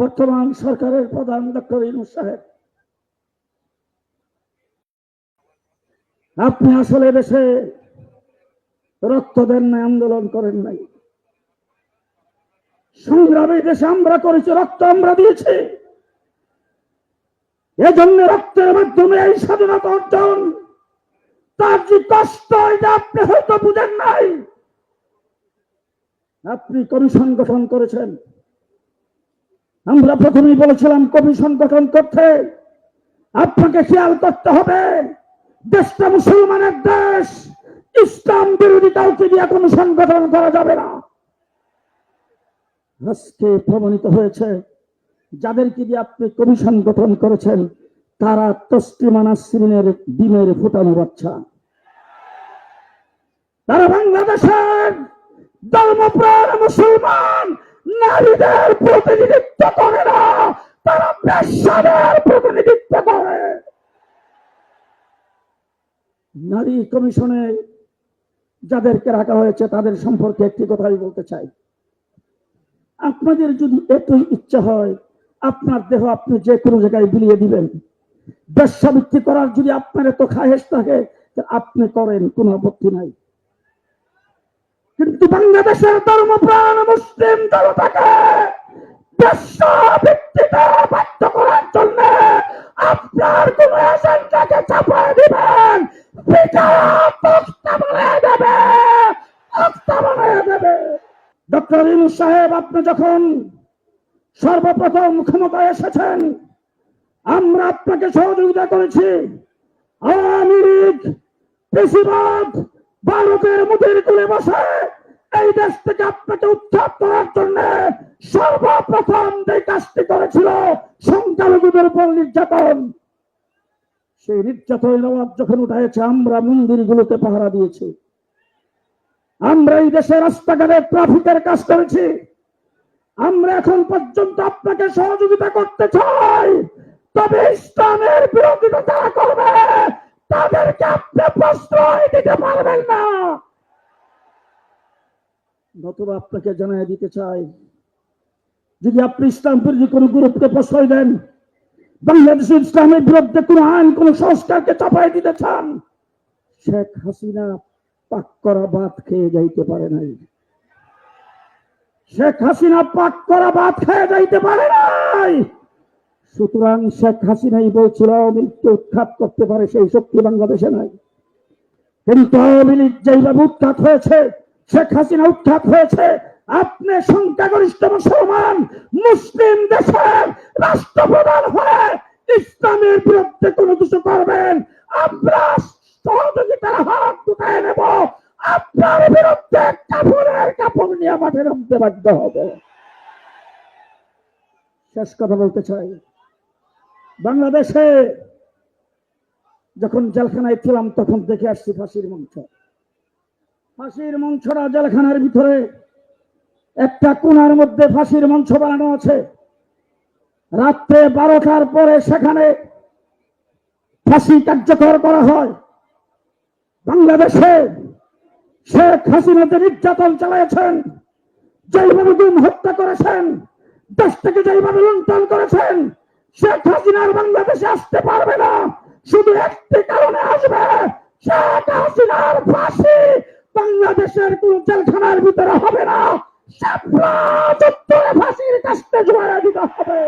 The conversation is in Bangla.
বর্তমান সরকারের প্রধান ডক্টর ইউনূস সাহেব, আপনি আসলে দেশে রক্ত দেন নাই, আন্দোলন করেন নাই। সংগ্রামে দেশে আমরা করেছি, রক্ত আমরা দিয়েছি। এজন্য রক্তের মাধ্যমে এই স্বাধীনতা অর্জন। তার যে কষ্ট, এটা আপনি হয়তো বুঝেন নাই। আপনি কমিশন গঠন করেছেন। আমরা প্রথমেই বলেছিলাম কমিশন গঠন করতে আপনাকে খেয়াল করতে হবে দেশটা মুসলমানের দেশ, ইসলাম বিরোধী কাউকে দিয়ে কমিশন গঠন করা যাবে না। আজকে প্রমাণিত হয়েছে যাদেরকে দিয়ে আপনি কমিশন গঠন করেছেন তারা তসলিমা নাসরিনের ডিমের ফুটানো বাচ্চা। তারা বাংলাদেশের ধর্মপ্রাণ মুসলমান নারীদের প্রতিনিধিত্ব করে না, তারা বেশ্যাদের প্রতিনিধিত্ব করে। নারী কমিশনে যাদেরকে রাখা হয়েছে তাদের সম্পর্কে একটি কথাই বলতে চাই। আপনাদের যদি এতই ইচ্ছা হয় আপনার দেহ আপনি যে কোনো জায়গায় বিলিয়ে দিবেন, বেশ্যাবৃত্তি করার যদি আপনার এত খায়েশ থাকে আপনি করেন, কোনো আপত্তি নাই। কিন্তু বাংলাদেশের ধর্মপ্রাণ মুসলিম জনতাকে বেশ্যাবৃত্তিতে বাধ্য করার জন্য আপনার কোন এজেন্ডাকে চাপিয়ে দিবেন, ডক্টর ইউনূস সাহেব, আপনি যখন সর্বপ্রথম ক্ষমতায় এসেছেন আমরা আপনাকে সহযোগিতা করেছি। আওয়ামী লীগ বেশিরভাগ ভারতের মুঠের তুলে বসে এই দেশ থেকে আপনাকে উৎখাত করার জন্য সর্বপ্রথম যে কাজটি করেছিল সংখ্যালঘুদের উপর নির্যাতন। সেই নির্যাতনের আওয়াজ যখন উঠেছে আমরা মন্দিরগুলোতে পাহারা দিয়েছি, আমরা এই দেশের রাস্তাঘাটে ট্রাফিকের কাজ করেছি। আমরা এখন পর্যন্ত আপনাকে সহযোগিতা করতে চাই, তবে ইসলামের বিরোধিতা যারা করবে তাদেরকে আপনি প্রশ্রয় দিতে পারবেন না। নতুবা আপনাকে জানাই দিতে চাই, যদি আপনি ইসলাম বিরোধী কোন গ্রুপকে প্রশ্রয় দেন, বাংলাদেশের ইসলামের বিরুদ্ধে কোন আইন কোন সংস্কারকে চাপাই দিতে চান, শেখ হাসিনা পাক করা ভাত খেয়ে যাইতে পারে নাই। শেখ হাসিনা পাক করা ভাত খেয়ে যাইতে পারে নাই। সুতরাং শেখ হাসিনাই বলছিল আওয়ামী লীগকে উৎখাত করতে পারে, সেই শক্তি বাংলাদেশে নাই। কিন্তু আওয়ামী লীগ যেভাবে উৎখাত হয়েছে, শেখ হাসিনা উৎখাত হয়েছে, আপনি সংখ্যাগরিষ্ঠ মুসলমান মুসলিম দেশের রাষ্ট্রপ্রধান হয়ে ইসলামের বিরুদ্ধে কোনো কিছু করবেন, আমরা সহযোগিতার হাত উঠায় নেব। আপনার বিরুদ্ধে কাপড়ের কাপড় নিয়ে মাঠে নামতে বাধ্য হবে। শেষ কথা বলতে চাই, বাংলাদেশে যখন জেলখানায় ছিলাম তখন দেখে আসছি ফাঁসির মঞ্চ। ফাঁসির মঞ্চটা জেলখানার ভিতরে একটা কোণার মধ্যে ফাঁসির মঞ্চ বানানো আছে। রাত্রে 12টার পরে সেখানে ফাঁসি কার্যকর করা হয়। বাংলাদেশে শেখ হাসিনা যে নির্যাতন চালিয়েছেন, যেভাবে গুম হত্যা করেছেন, দেশ থেকে যেভাবে লুণ্ঠন করেছেন, শেখ হাসিনার বাংলাদেশে আসতে পারবে না। শুধু একটি কারণে আসবে, শেখ হাসিনার ফাঁসি বাংলাদেশের কোন জেলখানার ভিতরে হবে না, ফাঁসির কাছে জোড়া দিতে হবে।